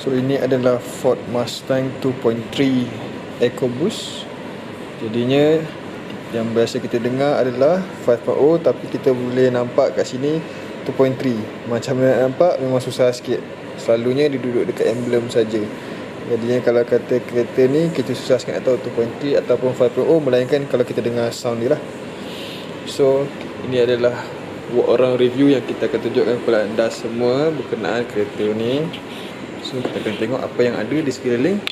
So ini adalah Ford Mustang 2.3 EcoBoost. Jadinya yang biasa kita dengar adalah 5.0, tapi kita boleh nampak kat sini 2.3. Macam mana nak nampak memang susah sikit. Selalunya dia duduk dekat emblem saja. Jadinya kalau kata kereta ni kita susah sikit nak tahu 2.3 ataupun 5.0, melainkan kalau kita dengar sound dia lah. So ini adalah orang review yang kita akan tunjukkan kepada anda semua berkenaan kereta ni. So kita akan tengok apa yang ada di sekeliling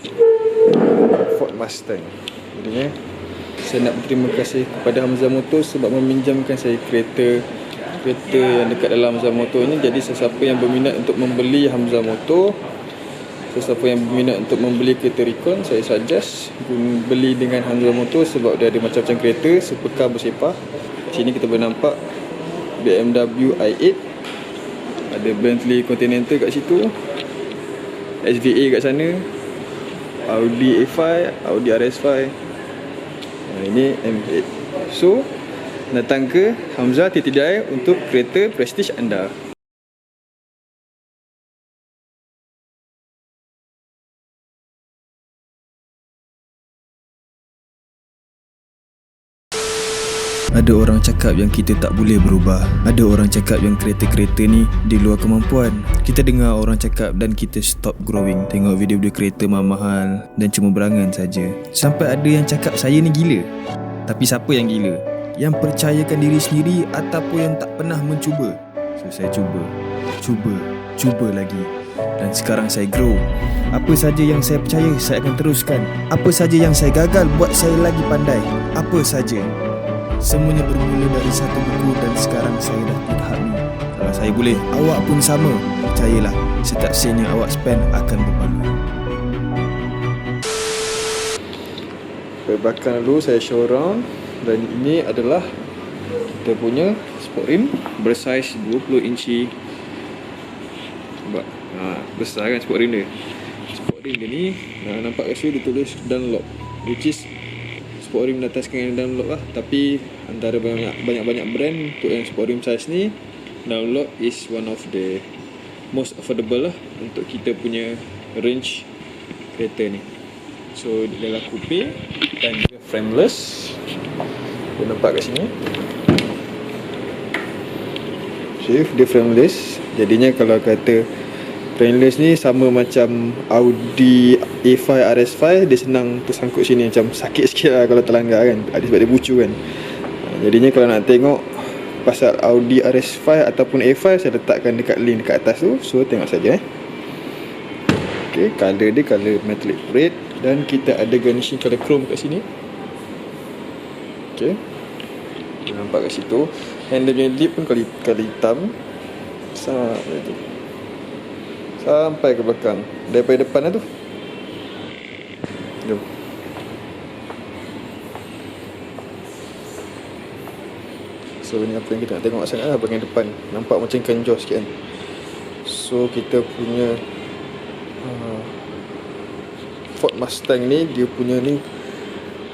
Ford Mustang. Jadinya saya nak berterima kasih kepada Hamzah Motor sebab meminjamkan saya kereta yang dekat dalam Hamzah Motor ni. Jadi sesiapa yang berminat untuk membeli Hamzah Motor, sesiapa yang berminat untuk membeli kereta Recon, saya suggest beli dengan Hamzah Motor sebab dia ada macam-macam kereta supercar bersepah. Sini kita boleh nampak BMW i8, ada Bentley Continental kat situ, SVA kat sana, Audi A5, Audi RS5. Ini M8. So datang ke Hamzah TTDI untuk kereta prestige anda. Ada orang cakap yang kita tak boleh berubah. Ada orang cakap yang kereta-kereta ni di luar kemampuan. Kita dengar orang cakap dan kita stop growing. Tengok video-video kereta mahal-mahal dan cuma berangan saja. Sampai ada yang cakap saya ni gila. Tapi siapa yang gila? Yang percayakan diri sendiri ataupun yang tak pernah mencuba? So saya cuba lagi. Dan sekarang saya grow. Apa saja yang saya percaya, saya akan teruskan. Apa saja yang saya gagal, buat saya lagi pandai. Apa saja. Semuanya bermula dari satu buku dan sekarang saya dah di tahap ni. Kalau saya boleh, awak pun sama. Percayalah, setiap sen yang awak spend akan berpahala. Belakang dulu saya show around. Dan ini adalah kita punya sport rim bersaiz 20 inci. Nampak? Besar kan sport rim dia. Sport rim dia ni nampak kat situ dia tulis Dunlop, which is sport rim ataskan yang Dunlop lah. Tapi antara banyak-banyak brand untuk yang sport rim size ni, Dunlop is one of the most affordable lah untuk kita punya range kereta ni. So dia adalah coupe dan juga frameless. Kita nampak kat sini. So dia frameless. Jadinya kalau kata frameless ni sama macam Audi A5 RS5, dia senang tersangkut sini. Macam sakit sikit lah kalau terlanggar kan, sebab dia bucu kan. Jadinya kalau nak tengok pasal Audi RS5 ataupun A5, saya letakkan dekat link dekat atas tu. So tengok saja Okay, color dia color metallic red. Dan kita ada garnishing color chrome kat sini. Okay, nampak kat situ. Handle punya lip pun kali hitam sampai ke belakang. Daripada depan lah tu. Jom. So ni apa yang kita nak tengok sangat lah bahagian depan. Nampak macam kenjor sikit kan. So kita punya Ford Mustang ni, dia punya ni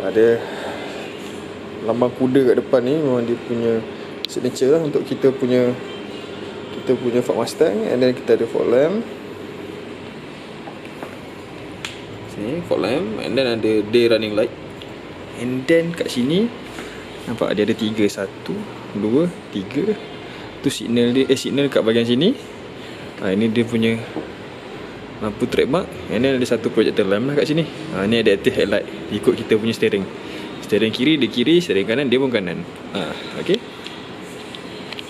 ada lambang kuda kat depan ni. Memang dia punya signature lah untuk kita punya Ford Mustang. And then kita ada fog lamp sini, fog lamp. And then ada day running light. And then kat sini nampak dia ada 3, 1, 2, 3. Tu signal dia, signal kat bahagian sini. Ini dia punya lampu trademark. And then ada satu projector lamp lah kat sini. Ni ada active headlight. Ikut kita punya steering. Steering kiri dia kiri, steering kanan dia pun kanan. Okay.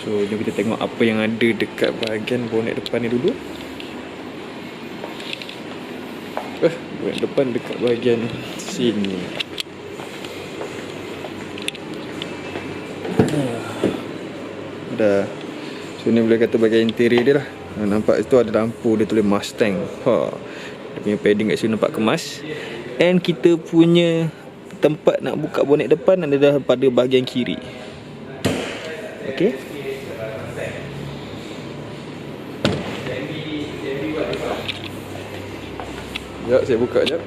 So jom kita tengok apa yang ada dekat bahagian bonet depan ni dulu. Bonet depan dekat bahagian sini. Dah. So ni boleh kata bahagian interior dia lah. Nampak itu ada lampu, dia tulis Mustang. Dia punya padding kat sini nampak kemas. And kita punya tempat nak buka bonet depan adalah pada bahagian kiri. Okay. Sekejap, saya buka sekejap.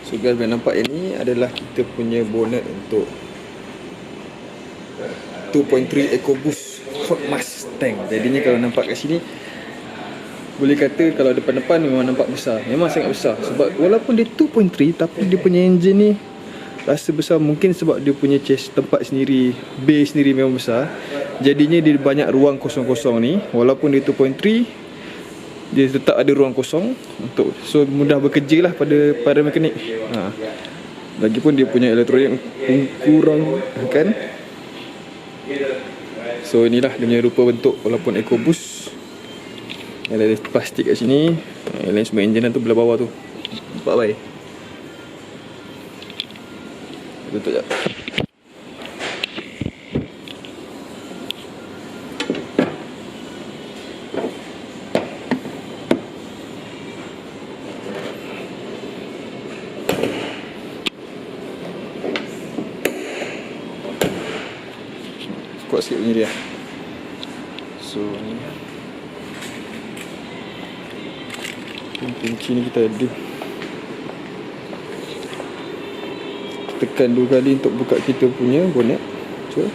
So guys, boleh nampak ini adalah kita punya bonnet untuk 2.3 EcoBoost Ford Mustang. Jadinya kalau nampak kat sini, boleh kata kalau depan-depan memang nampak besar. Memang sangat besar. Sebab walaupun dia 2.3 tapi dia punya engine ni rasa besar. Mungkin sebab dia punya chassis tempat sendiri, base sendiri memang besar. Jadinya dia banyak ruang kosong-kosong ni. Walaupun dia 2.3, dia tetap ada ruang kosong untuk, so mudah bekerja lah pada mekanik. Lagipun dia punya elektronik kurang kan. So inilah dia punya rupa bentuk walaupun EcoBoost. Ada plastik kat sini. Yang lain semua enjin tu belah bawah tu. Nampak baik. Tutup sekejap. Kuat sikit bunyi dia. So ni kunci ni kita ada. Tekan 2 kali untuk buka kita punya bonnet. Cuba.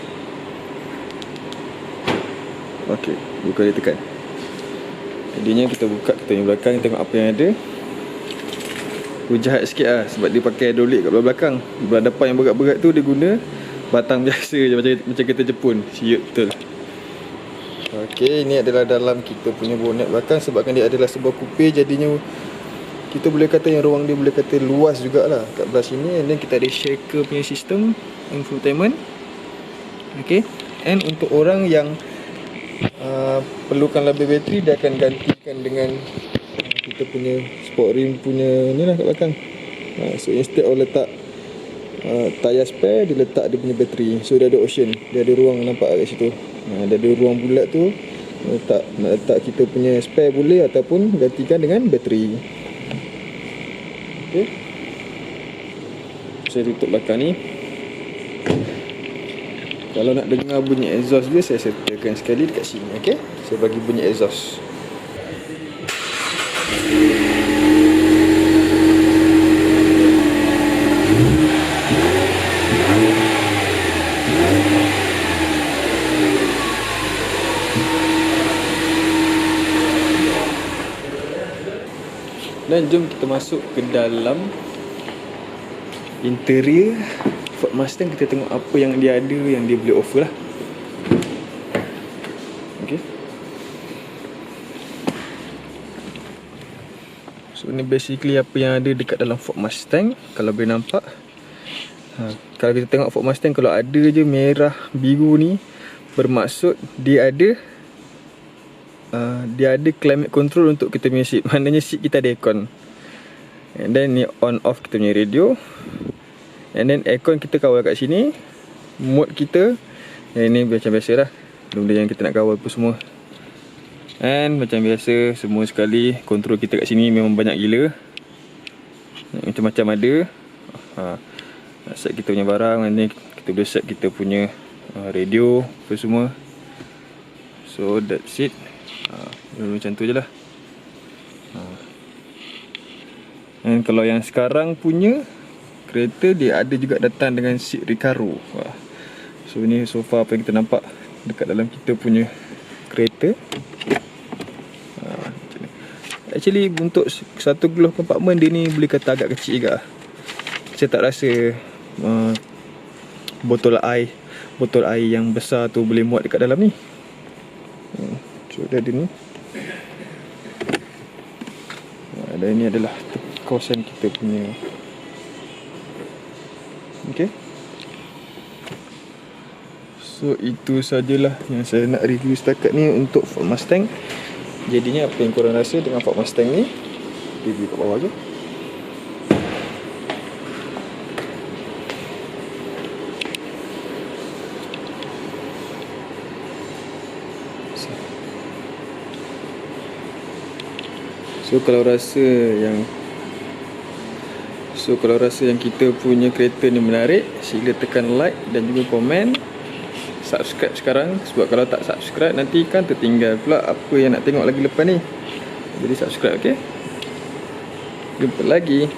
Okey, 2 kali tekan. Jadinya kita buka kita punya belakang, tengok apa yang ada. Jahat sikit lah sebab dia pakai hydraulik kat belah belakang. Belah depan yang berat-berat tu dia guna batang biasa je, macam kereta Jepun. Siap betul. Okey, ini adalah dalam kita punya bonnet belakang. Sebabkan dia adalah sebuah coupe, jadinya kita boleh kata yang ruang dia boleh kata luas jugalah kat belah sini. And then kita ada shaker punya sistem infotainment. Okey, and untuk orang yang perlukan lebih bateri, dia akan gantikan dengan kita punya sport rim punya ni lah kat belakang. So instead of letak tayar spare, dia letak dia punya bateri. So dia ada option, dia ada ruang, nampak kat situ. Dia ada ruang bulat tu, nak letak kita punya spare boleh, ataupun gantikan dengan bateri. Okay, saya tutup belakang ni. Kalau nak dengar bunyi exhaust dia, saya setelkan sekali dekat sini. Okay, saya bagi bunyi exhaust. Dan jom kita masuk ke dalam interior Ford Mustang. Kita tengok apa yang dia ada, yang dia boleh offer lah. Okay, so ni basically apa yang ada dekat dalam Ford Mustang. Kalau boleh nampak, kalau kita tengok Ford Mustang, kalau ada je merah biru ni, bermaksud dia ada climate control untuk kita punya seat. Maknanya seat kita ada aircon. And then ni on off kita punya radio. And then aircon kita kawal kat sini. Mode kita, ini macam biasa lah, benda yang kita nak kawal pun semua. And macam biasa, semua sekali kontrol kita kat sini memang banyak gila. Macam-macam ada. Set kita punya barang. And then kita boleh set kita punya radio apa semua. So that's it. Macam tu je lah. Dan kalau yang sekarang punya kereta, dia ada juga datang dengan seat Recaro. So ni so far apa yang kita nampak dekat dalam kita punya kereta. Actually untuk satu glove compartment dia ni boleh kata agak kecil juga. Saya tak rasa botol air yang besar tu boleh muat dekat dalam ni. So dia ada ni. Dan ini adalah kawasan kita punya. Okay, so itu sajalah yang saya nak review setakat ni untuk Ford Mustang. Jadinya apa yang korang rasa dengan Ford Mustang ni, review kat bawah je. So kalau rasa yang kita punya kereta ni menarik, sila tekan like dan juga komen. Subscribe sekarang, sebab kalau tak subscribe nanti kan tertinggal pula apa yang nak tengok lagi lepas ni. Jadi subscribe, okay? Jumpa lagi.